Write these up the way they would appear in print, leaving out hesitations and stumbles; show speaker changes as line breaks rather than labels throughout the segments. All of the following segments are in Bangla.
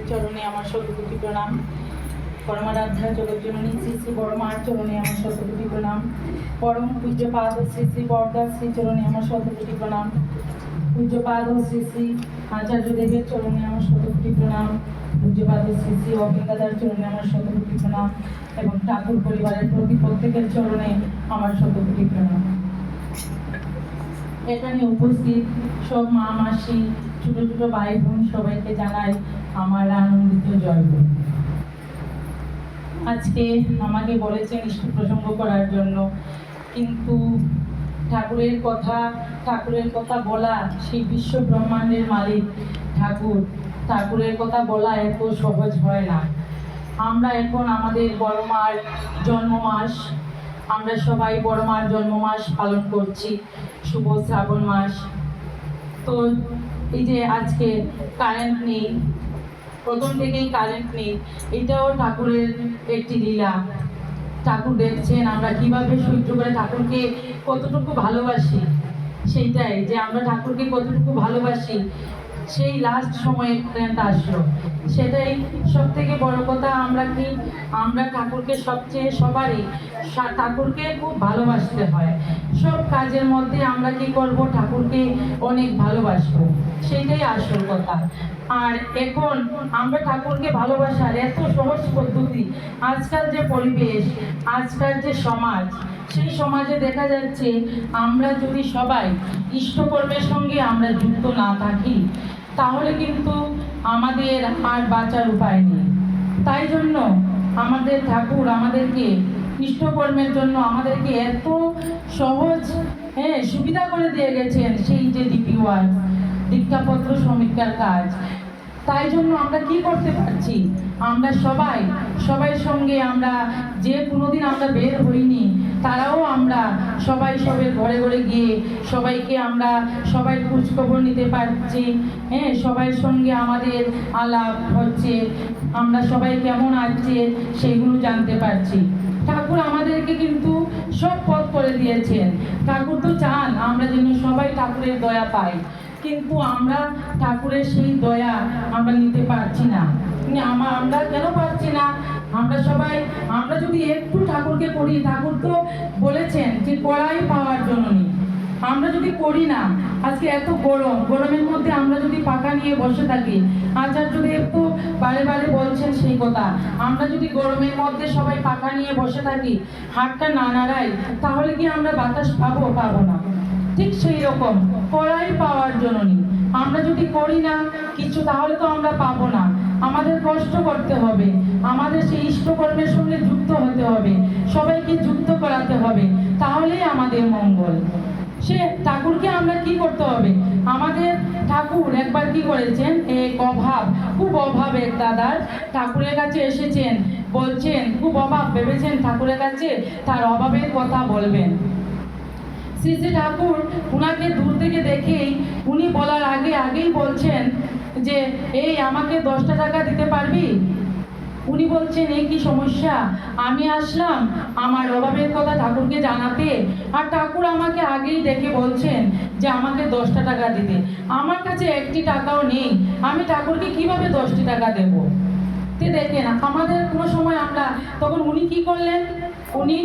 চরণে আমার শতকোটি প্রণাম। পরমারাধ্যা জগজ্জননী শ্রী শ্রী বড়মার চরণে আমার শতকোটি প্রণাম। পরম পূজ্যপাদ শ্রী শ্রী বরদা শ্রী চরণে আমার শতকোটি প্রণাম। পূজ্যপাদ শ্রী শ্রী আচার্যদেবের চরণে আমার শতকোটি প্রণাম। পূজ্যপাদ শ্রী শ্রী অভিজ্ঞতার চরণে আমার শতকোটি প্রণাম এবং ঠাকুর পরিবারের প্রতি প্রত্যেকের চরণে আমার শতকোটি প্রণাম। এখানে উপস্থিত সব মা মাসি ছোট ছোট ভাই বোন সবাইকে জানাই আমার আনন্দিত জয়গুরু। আজকে আমাকে বলেছেন ইষ্ট প্রসঙ্গ করার জন্য, কিন্তু ঠাকুরের কথা বলা, সেই বিশ্ব ব্রহ্মাণ্ডের মালিক ঠাকুরের কথা বলা এত সহজ হয় না। আমরা এখন আমাদের বড় মার জন্ম মাস, আমরা সবাই বড় মার জন্ম মাস পালন করছি, শুভ শ্রাবণ মাস। তো এই যে আজকে কারেন্ট নেই, প্রথম থেকেই কারেন্ট নেই, এটাও ঠাকুরের একটি লীলা। ঠাকুর দেখছেন আমরা কিভাবে সহ্য করে ঠাকুরকে কতটুকু ভালোবাসি, সেইটাই যে আমরা ঠাকুরকে কতটুকু ভালোবাসি। সেই লাস্ট সময়ে কারেন্ট আসলো, সেটাই সব থেকে বড় কথা। আমরা ঠাকুরকে সবারই ঠাকুরকে খুব ভালোবাসতে হয়। সব কাজের মধ্যে আমরা কি করব, ঠাকুরকে অনেক ভালোবাসবো, সেইটাই আসল কথা। আর এখন আমরা ঠাকুরকে ভালোবাসার এত সহজ পদ্ধতি, আজকাল যে পরিবেশ, আজকাল যে সমাজ, সেই সমাজে দেখা যাচ্ছে আমরা যদি সবাই ইষ্টকর্মের সঙ্গে আমরা যুক্ত না থাকি, তাহলে কিন্তু আমাদের আর বাঁচার উপায় নেই। তাই জন্য আমাদের ঠাকুর আমাদেরকে ইষ্টকর্মের জন্য আমাদেরকে এত সহজ সুবিধা করে দিয়ে গেছেন, সেই যে ডিপি ওয়ার্ক, দীক্ষাপত্র সমীক্ষার কাজ। তাই জন্য আমরা কি করতে পারছি, আমরা সবাই সঙ্গে আমরা যে কোনোদিন আমরা বের হইনি, তারাও আমরা সবের ঘরে ঘরে গিয়ে সবাই খোঁজখবর নিতে পারছি। সবার সঙ্গে আমাদের আলাপ হচ্ছে, আমরা সবাই কেমন আছে সেইগুলো জানতে পারছি। ঠাকুর আমাদেরকে কিন্তু সব পথ করে দিয়েছেন। ঠাকুর তো চান আমরা যেন সবাই ঠাকুরের দয়া পাই, কিন্তু আমরা ঠাকুরের সেই দয়া আমরা নিতে পারছি না। আমরা কেন পারছি না? আমরা যদি একটু ঠাকুরকে করি, ঠাকুর তো বলেছেন যে কড়াই পাওয়ার জন্য নেই। আমরা যদি করি না, আজকে এত গরমের মধ্যে আমরা যদি পাকা নিয়ে বসে থাকি, আচার্যদেব তো বারে বারে বলছেন সেই কথা, আমরা যদি গরমের মধ্যে সবাই পাকা নিয়ে বসে থাকি, হাতটা না নাড়াই, তাহলে কি আমরা বাতাস পাবো না? ঠিক সেই রকম কড়াই পাওয়ার জন্য নেই। আমরা যদি করি না কিছু, তাহলে তো আমরা পাবো না। আমাদের কষ্ট করতে হবে, আমাদের সেই ইষ্টকর্মের সঙ্গে যুক্ত হতে হবে, সবাইকে যুক্ত করাতে হবে, তাহলেই আমাদের মঙ্গল। সে ঠাকুরকে আমরা কি করতে হবে? আমাদের ঠাকুর একবার কি করেছেন, খুব অভাব এক দাদার ঠাকুরের কাছে এসেছেন, বলছেন খুব অভাব ভেবেছেন ঠাকুরের কাছে তার অভাবের কথা বলবেন। শ্রী শ্রী ঠাকুর উনাকে দূর থেকে দেখেই উনি বলার আগেই বলছেন যে এই আমাকে 10টা টাকা দিতে পারবি? উনি বলছেন এই কি সমস্যা, আমি আসলাম আমার অভাবের কথা ঠাকুরকে জানাতে, আর ঠাকুর আমাকে আগেই দেখে বলছেন যে আমাকে 10টা টাকা দিতে। আমার কাছে একটি টাকাও নেই, আমি ঠাকুরকে কিভাবে 10টি টাকা দেব? দেখেন আমাদের কোনো সময় তখন উনি কি করলেন, উনি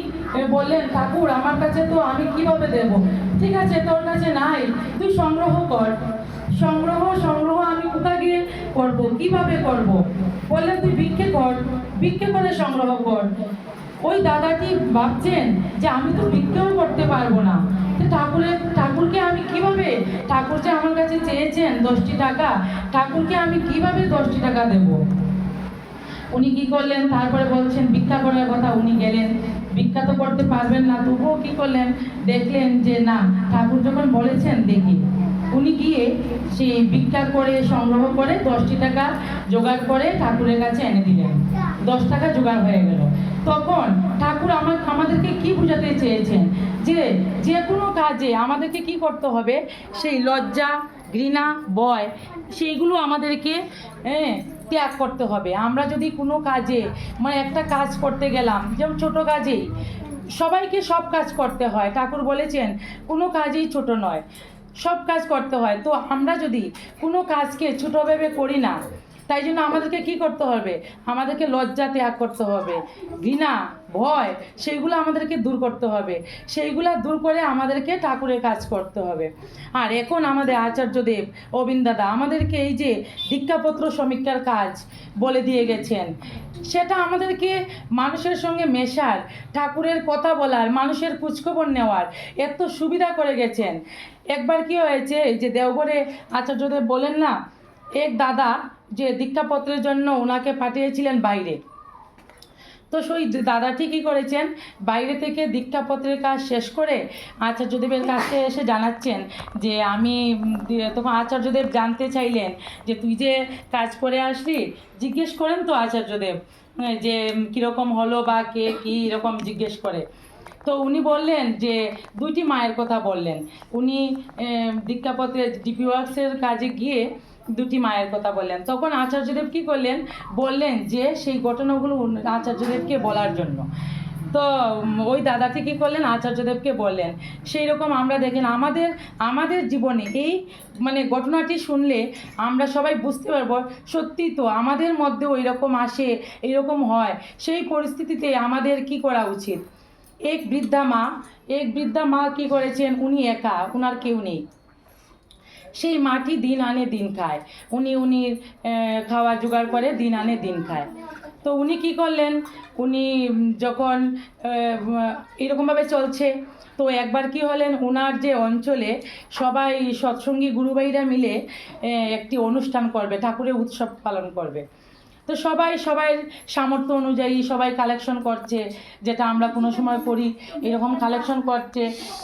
বললেন ঠাকুর আমার কাছে তো আমি কিভাবে দেব? ঠিক আছে, তোর কাছে নাই, তুই সংগ্রহ কর। সংগ্রহ আমি কোথায় গিয়ে করব, কিভাবে করব? বললেন তুই ভিক্ষে করে সংগ্রহ কর। ওই দাদাটি ভাবছেন যে আমি তো ভিক্ষেও করতে পারবো না, ঠাকুরকে আমি কিভাবে, ঠাকুর যে আমার কাছে চেয়েছেন 10টি টাকা, ঠাকুরকে আমি কিভাবে 10টি টাকা দেব? উনি কি করলেন, তারপরে বলছেন ভিক্ষা করার কথা। উনি গেলেন, ভিক্ষা তো করতে পারবেন না, তবুও কি করলেন, দেখলেন যে না, ঠাকুর যখন বলেছেন দেখি। উনি গিয়ে সেই ভিক্ষা করে সংগ্রহ করে 10টি টাকা জোগাড় করে ঠাকুরের কাছে এনে দিলেন। 10 টাকা জোগাড় হয়ে গেল। তখন ঠাকুর আমাদেরকে কি বোঝাতে চেয়েছেন, যে কোনো কাজে আমাদেরকে কি করতে হবে, সেই লজ্জা, ঘৃণা, ভয়, সেইগুলো আমাদেরকে ত্যাগ করতে হবে। আমরা যদি কোনো কাজে একটা কাজ করতে গেলাম, যেমন ছোট কাজেই সবাইকে সব কাজ করতে হয়, ঠাকুর বলেছেন কোনো কাজেই ছোট নয়, সব কাজ করতে হয়। তো আমরা যদি কোনো কাজকে ছোট ভেবে করি না, তাই জন্য আমাদেরকে কি করতে হবে, আমাদেরকে লজ্জা ত্যাগ করতে হবে, ঘৃণা ভয় সেইগুলো আমাদেরকে দূর করতে হবে, সেইগুলো দূর করে আমাদেরকে ঠাকুরের কাজ করতে হবে। আর এখন আমাদের আচার্যদেব অবিন দাদা আমাদেরকে এই যে দীক্ষাপত্র সমীক্ষার কাজ বলে দিয়ে গেছেন, সেটা আমাদেরকে মানুষের সঙ্গে মেশার, ঠাকুরের কথা বলার, মানুষের খোঁজখবর নেওয়ার এত সুবিধা করে গেছেন। একবার কি হয়েছে, যে দেওঘরে আচার্যদেব বলেন না, এক দাদা যে দীক্ষাপত্রের জন্য ওনাকে পাঠিয়েছিলেন বাইরে, তো সেই দাদাটি কী করেছেন, বাইরে থেকে দীক্ষাপত্রের কাজ শেষ করে আচার্যদেবের কাছে এসে জানাচ্ছেন যে আমি, তখন আচার্যদেব জানতে চাইলেন যে তুই যে কাজ করে আসলি, জিজ্ঞেস করেন তো আচার্যদেব যে কীরকম হলো বা কে কী এরকম জিজ্ঞেস করে। তো উনি বললেন যে দুইটি মায়ের কথা বললেন, উনি দীক্ষাপত্রের ডিপি ওয়ার্কসের কাজে গিয়ে দুটি মায়ের কথা বললেন। তখন আচার্যদেব কী করলেন, বললেন যে সেই ঘটনাগুলো আচার্যদেবকে বলার জন্য। তো ওই দাদাটি কী করলেন, আচার্যদেবকে বললেন। সেই রকম আমরা দেখেন আমাদের জীবনে এই মানে ঘটনাটি শুনলে আমরা সবাই বুঝতে পারবো সত্যি তো আমাদের মধ্যে ওই রকম আসে, এইরকম হয়। সেই পরিস্থিতিতে আমাদের কি করা উচিত। এক বৃদ্ধা মা কী করেছেন, উনি একা, ওনার কেউ নেই। সেই মাটি দিন আনে দিন খায়, উনি খাওয়া জোগাড় করে দিন আনে দিন খায়। তো উনি কী করলেন, উনি যখন এরকমভাবে চলছে, তো একবার কি হলেন, ওনার যে অঞ্চলে সবাই সৎসঙ্গী গুরুভাইরা মিলে একটি অনুষ্ঠান করবে, ঠাকুরের উৎসব পালন করবে। তো সবাই সামর্থ্য অনুযায়ী সবাই কালেকশন করছে, যেটা আমরা কোনো সময় করি, এরকম কালেকশন করছে।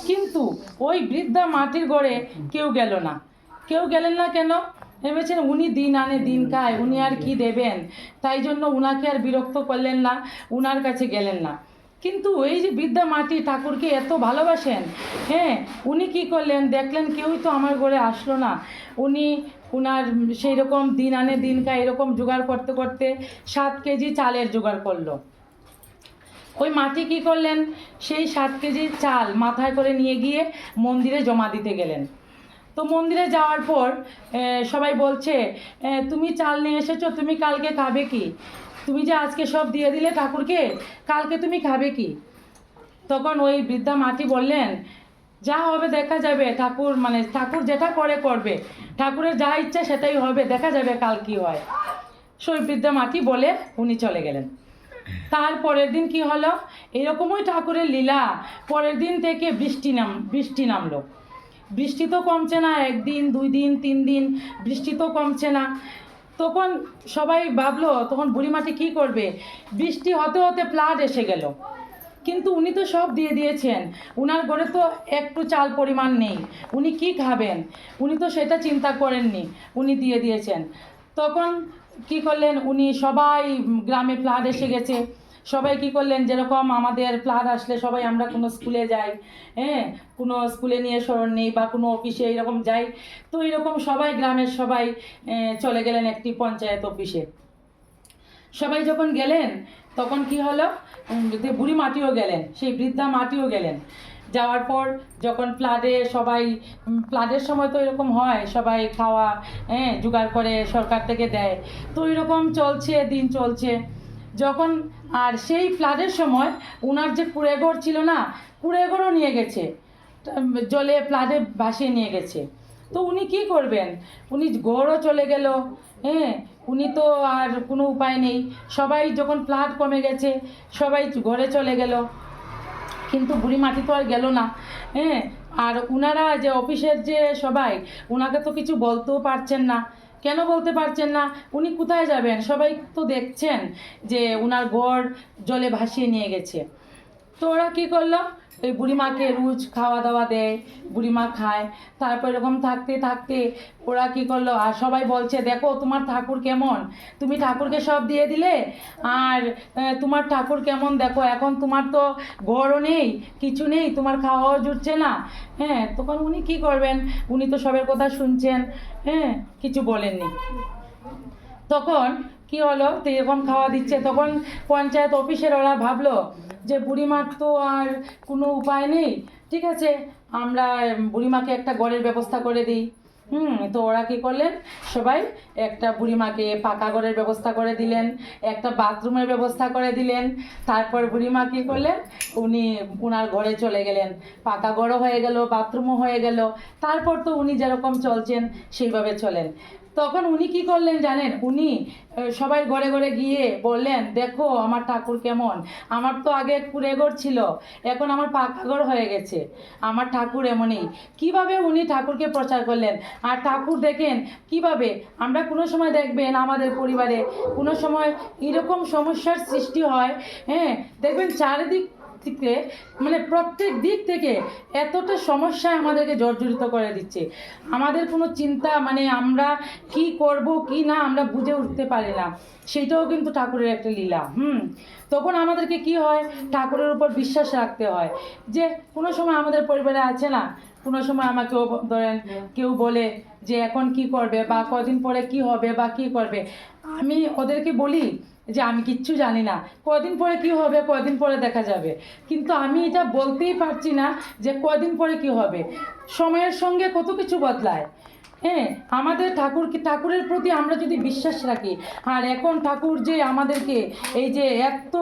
কিন্তু ওই বৃদ্ধা মাটির ঘরে কেউ গেলেন না। কেন ভেবেছেন, উনি দিন আনে দিন খায়, উনি আর কি দেবেন, তাই জন্য উনাকে আর বিরক্ত করলেন না, উনার কাছে গেলেন না। কিন্তু এই যে বৃদ্ধা মাটি ঠাকুরকে এত ভালোবাসেন, হ্যাঁ, উনি কি করলেন, দেখলেন কেউই তো আমার ঘরে আসলো না, উনার সেই রকম দিন আনে দিন খায় এরকম জোগাড় করতে করতে 7 কেজি চালের জোগাড় করলো। ওই মাটি কী করলেন, সেই 7 কেজি চাল মাথায় করে নিয়ে গিয়ে মন্দিরে জমা দিতে গেলেন। তো মন্দিরে যাওয়ার পর সবাই বলছে, তুমি চাল নিয়ে এসেছো, তুমি কালকে খাবে কি, তুমি যে আজকে সব দিয়ে দিলে ঠাকুরকে, কালকে তুমি খাবে কি। তখন ওই বৃদ্ধা মাটি বললেন, যা হবে দেখা যাবে, ঠাকুর যেটা করবে, ঠাকুরের যা ইচ্ছা সেটাই হবে, দেখা যাবে কাল কি হয়। সেই বৃদ্ধা মাটি বলে উনি চলে গেলেন। তার পরের দিন কি হলো, এরকমই ঠাকুরের লীলা, পরের দিন থেকে বৃষ্টি নামলো। বৃষ্টি তো কমছে না, 1 দিন 2 দিন 3 দিন বৃষ্টি তো কমছে না। তখন সবাই ভাবলো, তখন বুড়িমাটি কী করবে, বৃষ্টি হতে হতে ফ্লাড এসে গেল। কিন্তু উনি তো সব দিয়ে দিয়েছেন, উনার ঘরে তো একটু চাল পরিমাণ নেই, উনি কি খাবেন, উনি তো সেটা চিন্তা করেননি, উনি দিয়ে দিয়েছেন। তখন কি করলেন, উনি সবাই গ্রামে ফ্লাড এসে গেছে, সবাই কি করলেন, যেরকম আমাদের ফ্লাড আসলে সবাই আমরা কোনো স্কুলে যাই, হ্যাঁ, কোনো স্কুলে নিয়ে স্মরণ নেই বা কোনো অফিসে এইরকম যাই, তো এইরকম সবাই গ্রামের সবাই চলে গেলেন একটি পঞ্চায়েত অফিসে। সবাই যখন গেলেন তখন কি হলো, বুড়ি মাটিও গেলেন, সেই বৃদ্ধা মাটিও গেলেন। যাওয়ার পর যখন ফ্লাডের সময় তো এরকম হয়, সবাই খাওয়া জোগাড় করে সরকার থেকে দেয়, তো এরকম চলছে, দিন চলছে। যখন আর সেই ফ্লাডের সময় ওনার যে কুঁড়েঘর ছিল না, কুঁড়েঘরও নিয়ে গেছে, জলে ফ্লাডে ভাসিয়ে নিয়ে গেছে। তো উনি কি করবেন, উনি ঘরও চলে গেল, হ্যাঁ, উনি তো আর কোনো উপায় নেই। সবাই যখন ফ্লাড কমে গেছে সবাই ঘরে চলে গেল, কিন্তু বুড়ি মাটি তো আর গেল না, হ্যাঁ। আর উনারা যে অফিসের যে সবাই, ওনাকে তো কিছু বলতেও পারছেন না। কেন বলতে পারছেন না, উনি কোথায় যাবেন, সবাই তো দেখছেন যে ওনার ঘর জলে ভাসিয়ে নিয়ে গেছে। তো ওরা কী করলো, ওই বুড়িমাকে রোজ খাওয়া দাওয়া দেয়, বুড়িমা খায়। তারপর এরকম থাকতে থাকতে ওরা কী করলো, আর সবাই বলছে, দেখো তোমার ঠাকুর কেমন, তুমি ঠাকুরকে সব দিয়ে দিলে, আর তোমার ঠাকুর কেমন দেখো, এখন তোমার তো ঘরও নেই, কিছু নেই, তোমার খাওয়াও জুটছে না, হ্যাঁ। তখন উনি কী করবেন, উনি তো সবের কথা শুনছেন, হ্যাঁ, কিছু বলেননি। তখন কি হলো, তো এরকম খাওয়া দিচ্ছে, তখন পঞ্চায়েত অফিসের ওরা ভাবলো যে বুড়িমার তো আর কোনো উপায় নেই, ঠিক আছে, আমরা বুড়িমাকে একটা ঘরের ব্যবস্থা করে দিই। তো ওরা কী করলেন, সবাই একটা বুড়িমাকে পাকা ঘরের ব্যবস্থা করে দিলেন, একটা বাথরুমের ব্যবস্থা করে দিলেন। তারপর বুড়িমা কী করলেন, উনি উনার ঘরে চলে গেলেন, পাকা ঘরও হয়ে গেল, বাথরুমও হয়ে গেল। তারপর তো উনি যেরকম চলছেন সেইভাবে চলেন। তখন উনি কি করলেন জানেন, উনি সবাই ঘরে ঘরে গিয়ে বললেন, দেখো আমার ঠাকুর কেমন, আমার তো আগে কুঁড়ে ঘর ছিল, এখন আমার পাকা ঘর হয়ে গেছে, আমার ঠাকুর এমনই। কিভাবে উনি ঠাকুরকে প্রচার করলেন। আর ঠাকুর দেখেন কিভাবে, আমরা কোনো সময় দেখবেন আমাদের পরিবারে কোনো সময় এরকম সমস্যার সৃষ্টি হয়, হ্যাঁ, দেখবেন চারিদিক থেকে মানে প্রত্যেক দিক থেকে এতটা সমস্যায় আমাদেরকে জর্জরিত করে দিচ্ছে, আমাদের কোনো চিন্তা মানে আমরা কি করব কি না আমরা বুঝে উঠতে পারি না। সেটাও কিন্তু ঠাকুরের একটা লীলা। তখন আমাদেরকে কি হয়, ঠাকুরের উপর বিশ্বাস রাখতে হয়। যে কোনো সময় আমাদের পরিবারে আছে না, কোনো সময় আমাকেও ধরেন কেউ বলে যে এখন কি করবে বা কদিন পরে কি হবে বা কি করবে, আমি ওদেরকে বলি যে আমি কিচ্ছু জানি না, কদিন পরে কি হবে কদিন পরে দেখা যাবে। কিন্তু আমি এটা বলতেই পারছি না যে কদিন পরে কি হবে, সময়ের সঙ্গে কত কিছু বদলায়। হ্যাঁ, আমাদের ঠাকুরের প্রতি আমরা যদি বিশ্বাস রাখি, আর এখন ঠাকুর যে আমাদেরকে এই যে এত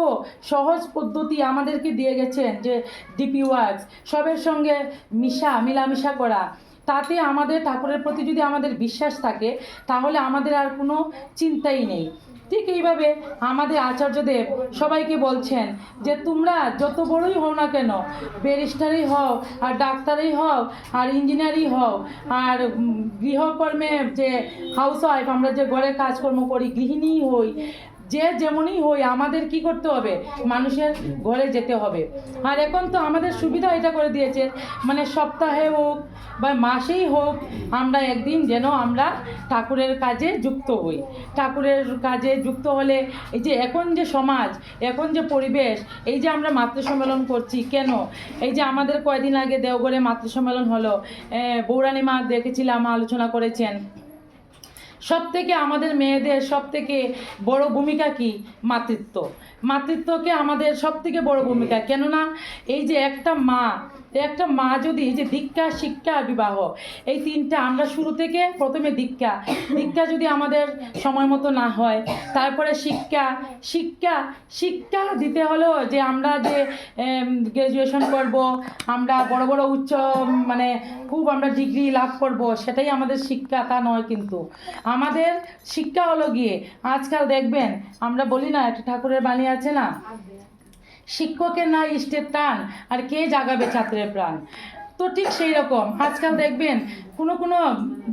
সহজ পদ্ধতি আমাদেরকে দিয়ে গেছেন, যে ডিপি ওয়ার্কস সবের সঙ্গে মিলামিশা করা, তাতে আমাদের ঠাকুরের প্রতি যদি আমাদের বিশ্বাস থাকে তাহলে আমাদের আর কোনো চিন্তাই নেই। ঠিক এইভাবে আমাদের আচার্যদেব সবাইকে বলছেন যে তোমরা যত বড়ই হও না কেন, ব্যারিস্টারই হও আর ডাক্তারই হও আর ইঞ্জিনিয়ারই হও আর গৃহকর্মে যে হাউসওয়াইফ, আমরা যে ঘরে কাজকর্ম করি, গৃহিণী হই, যে যেমনই হই, আমাদের কি করতে হবে, মানুষের ঘরে যেতে হবে। আর এখন তো আমাদের সুবিধা এটা করে দিয়েছে, মানে সপ্তাহে হোক বা মাসেই হোক আমরা একদিন যেন আমরা ঠাকুরের কাজে যুক্ত হই। ঠাকুরের কাজে যুক্ত হলে এই যে এখন যে সমাজ, এখন যে পরিবেশ, এই যে আমরা মাতৃ সম্মেলন করছি কেন, এই যে আমাদের কয়দিন আগে দেওঘরে মাতৃ সম্মেলন হলো, বৌরানী মা দেখেছিলাম আলোচনা করেছেন। সব থেকে আমাদের মেয়েদের সব থেকে বড় ভূমিকা কি, মাতৃত্বকে আমাদের সব থেকে বড় ভূমিকা। কেননা এই যে একটা মা যদি এই যে দীক্ষা, শিক্ষা, বিবাহ, এই তিনটা আমরা শুরু থেকে প্রথমে দীক্ষা যদি আমাদের সময় মতো না হয়, তারপরে শিক্ষা দিতে হলো যে আমরা যে গ্র্যাজুয়েশন করব, আমরা বড় বড় উচ্চ মানে খুব আমরা ডিগ্রি লাভ করব, সেটাই আমাদের শিক্ষা তা নয়। কিন্তু আমাদের শিক্ষা হলো গিয়ে, আজকাল দেখবেন আমরা বলি না, একটা ঠাকুরের বাণী আছে না, শিক্ষকের না ইষ্টের টান আর কে জাগাবে ছাত্রের প্রাণ। তো ঠিক সেই রকম আজকাল দেখবেন কোনো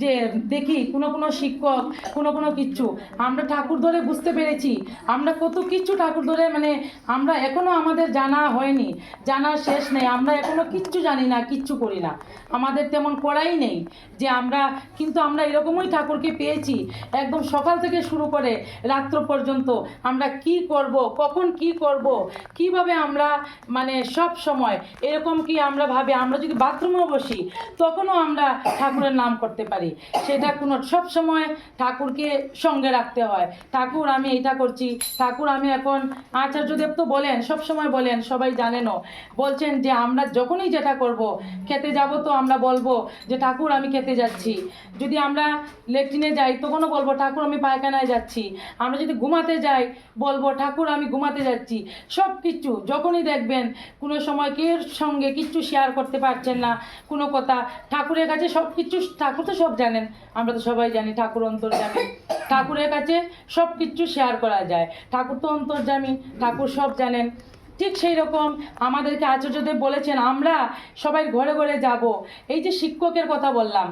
যে দেখি কোনো শিক্ষক কোনো কিচ্ছু আমরা ঠাকুর ধরে বুঝতে পেরেছি, আমরা কত কিচ্ছু ঠাকুর ধরে মানে আমরা এখনও আমাদের জানা হয়নি, জানার শেষ নেই, আমরা এখনও কিচ্ছু জানি না, কিচ্ছু করি না, আমাদের তেমন করাই নেই যে আমরা, কিন্তু আমরা এরকমই ঠাকুরকে পেয়েছি একদম সকাল থেকে শুরু করে রাত্র পর্যন্ত আমরা কি করব, কখন কি করব, কিভাবে আমরা মানে সব সময় এরকম কি আমরা ভাবে, আমরা যদি বাথরুমেও বসি তখনও আমরা ঠাকুরের নাম করতে পারি। সেটা কোনো সব সময় ঠাকুরকে সঙ্গে রাখতে হয়। ঠাকুর আমি এইটা করছি, ঠাকুর আমি এখন, আচার্যদেব তো বলেন, সব সময় বলেন, সবাই জানেনও, বলছেন যে আমরা যখনই যেটা করব, খেতে যাব তো আমরা বলবো যে ঠাকুর আমি খেতে যাচ্ছি, যদি আমরা লেট্রিনে যাই তখনও বলবো ঠাকুর আমি পায়খানায় যাচ্ছি, আমরা যদি ঘুমাতে যাই বলবো ঠাকুর আমি ঘুমাতে যাচ্ছি। সব কিছু যখনই দেখবেন কোনো সময় কেউ সঙ্গে কিচ্ছু শেয়ার করতে পারছেন না, কোনো কথা ঠাকুরের কাছে সব কিছু, ঠাকুর তো সব জানেন, আমরা তো সবাই জানি ঠাকুর অন্তর্যামী, ঠাকুরের কাছে সব কিছু শেয়ার করা যায়, ঠাকুর তো অন্তর্যামী, ঠাকুর সব জানেন। ঠিক সেই রকম আমাদেরকে আচার্যদেব বলেছেন আমরা সবাই ঘরে ঘরে যাব। এই যে শিক্ষকের কথা বললাম,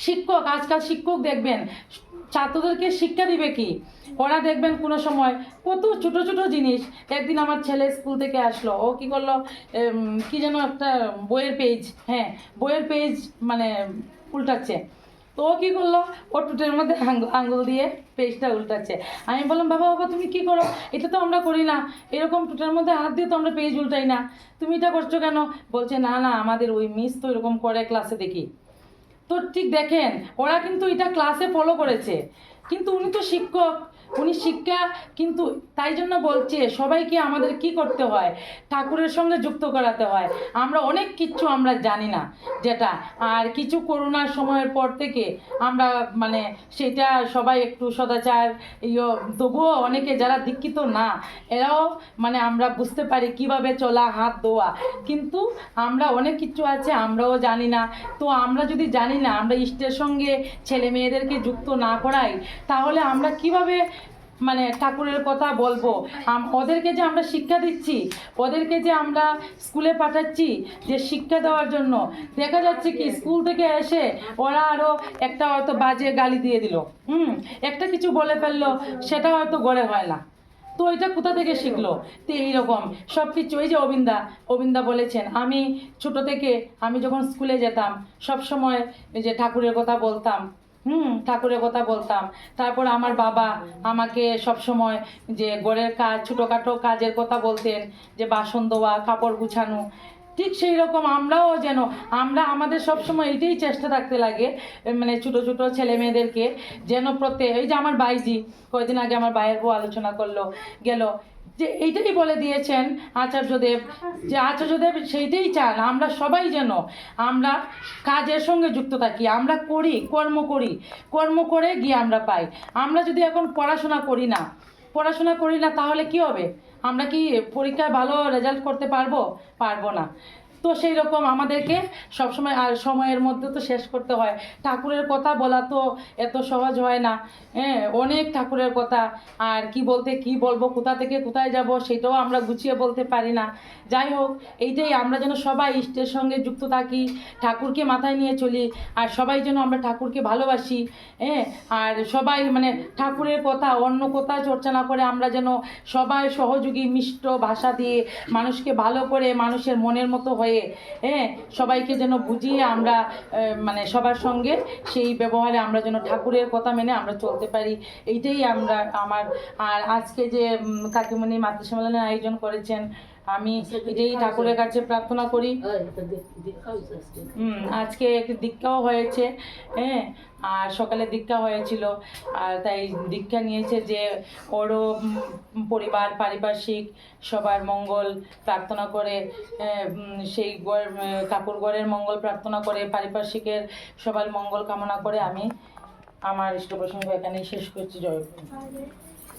শিক্ষক, আজকাল শিক্ষক দেখবেন ছাত্রদেরকে শিক্ষা দিবে কি, ওরা দেখবেন কোনো সময় কত ছোট ছোট জিনিস। একদিন আমার ছেলে স্কুল থেকে আসলো, ও কি করলো, কি যেন একটা বইয়ের পেজ, বইয়ের পেজ মানে উল্টাচ্ছে, তো ও কী করলো, ও টুটের মধ্যে আঙ্গুল দিয়ে পেজটা উল্টাচ্ছে। আমি বললাম বাবা তুমি কি করো, এটা তো আমরা করি না, এরকম টুটের মধ্যে হাত দিয়ে তো আমরা পেজ উল্টাই না, তুমি এটা করছো কেন? বলছে না আমাদের ওই মিস তো এরকম করে, ক্লাসে দেখি। তো ঠিক দেখেন ওরা কিন্তু এটা ক্লাসে ফলো করেছে, কিন্তু উনি তো শিক্ষক, উনি শিক্ষা কিন্তু তাই জন্য বলছে সবাইকে আমাদের কি করতে হয়, ঠাকুরের সঙ্গে যুক্ত করাতে হয়। আমরা অনেক কিচ্ছু আমরা জানি না যেটা, আর কিছু করোনার সময়ের পর থেকে আমরা মানে সেটা সবাই একটু সদাচার তবুও অনেকে যারা দীক্ষিত না এরাও মানে আমরা বুঝতে পারি কিভাবে চলা, হাত ধোয়া, কিন্তু আমরা অনেক কিছু আছে আমরাও জানি না। তো আমরা যদি জানি না, আমরা ইষ্টের সঙ্গে ছেলে মেয়েদেরকে যুক্ত না করাই, তাহলে আমরা কিভাবে মানে ঠাকুরের কথা বলবো? ওদেরকে যে আমরা শিক্ষা দিচ্ছি, ওদেরকে যে আমরা স্কুলে পাঠাচ্ছি যে শিক্ষা দেওয়ার জন্য, দেখা যাচ্ছে কি স্কুল থেকে এসে ওরা আরও একটা হয়তো বাজে গালি দিয়ে দিল, একটা কিছু বলে ফেললো, সেটা হয়তো গড়ে হয় না। তো এটা কোথা থেকে শিখলো? তো এইরকম সব কিছু, এই যে অবিন্দা বলেছেন, আমি ছোট থেকে আমি যখন স্কুলে যেতাম সব সময় এই যে ঠাকুরের কথা বলতাম, ঠাকুরের কথা বলতাম। তারপর আমার বাবা আমাকে সব সময় যে ঘরের কাজ, ছোটোখাটো কাজের কথা বলতেন, যে বাসন ধোয়া, কাপড় গুছানো। ঠিক সেই রকম আমরাও যেন আমরা আমাদের সবসময় এইটাই চেষ্টা থাকতে লাগে, মানে ছোটো ছোটো ছেলে মেয়েদেরকে যেন প্রত্যেক, এই যে আমার বাইজি কয়েকদিন আগে আমার ভাইয়ের বউ আলোচনা গেল যে এইটাই বলে দিয়েছেন আচার্যদেব, যে আচার্যদেব সেইটাই চান আমরা সবাই যেন আমরা কাজের সঙ্গে যুক্ত থাকি, আমরা কর্ম করে গিয়ে আমরা পাই। আমরা যদি এখন পড়াশোনা করি না তাহলে কি হবে? আমরা কি পরীক্ষায় ভালো রেজাল্ট করতে পারবো না। তো সেই রকম আমাদেরকে সবসময়, আর সময়ের মধ্যে তো শেষ করতে হয়। ঠাকুরের কথা বলা তো এত সহজ হয় না, অনেক ঠাকুরের কথা, আর কি বলবো, কোথা থেকে কোথায় যাব সেটাও আমরা গুছিয়ে বলতে পারি না। যাই হোক, এইটাই আমরা যেন সবাই ইষ্টের সঙ্গে যুক্ত থাকি, ঠাকুরকে মাথায় নিয়ে চলি, আর সবাই যেন আমরা ঠাকুরকে ভালোবাসি, আর সবাই মানে ঠাকুরের কথা অন্য কথা চর্চা না করে আমরা যেন সবাই সহযোগী মিষ্ট ভাষা দিয়ে মানুষকে ভালো করে মানুষের মনের মতো হয়ে সবাইকে যেন বুঝিয়ে আমরা মানে সবার সঙ্গে সেই ব্যবহারে আমরা যেন ঠাকুরের কথা মেনে আমরা চলতে পারি, এইটাই আমার। আর আজকে যে কাকিমণি মাতৃ সম্মেলনের আয়োজন করেছেন, আমি এটাই ঠাকুরের কাছে প্রার্থনা করি। আজকে একটি দীক্ষাও হয়েছে, আর সকালে দীক্ষা হয়েছিল, আর তাই দীক্ষা নিয়েছে যে ওরও পরিবার পারিপার্শ্বিক সবার মঙ্গল প্রার্থনা করে, সেই কাপড় ঘরের মঙ্গল প্রার্থনা করে, পারিপার্শ্বিকের সবার মঙ্গল কামনা করে আমি আমার ইষ্ট প্রসঙ্গ এখানেই শেষ করছি। জয় গুরু।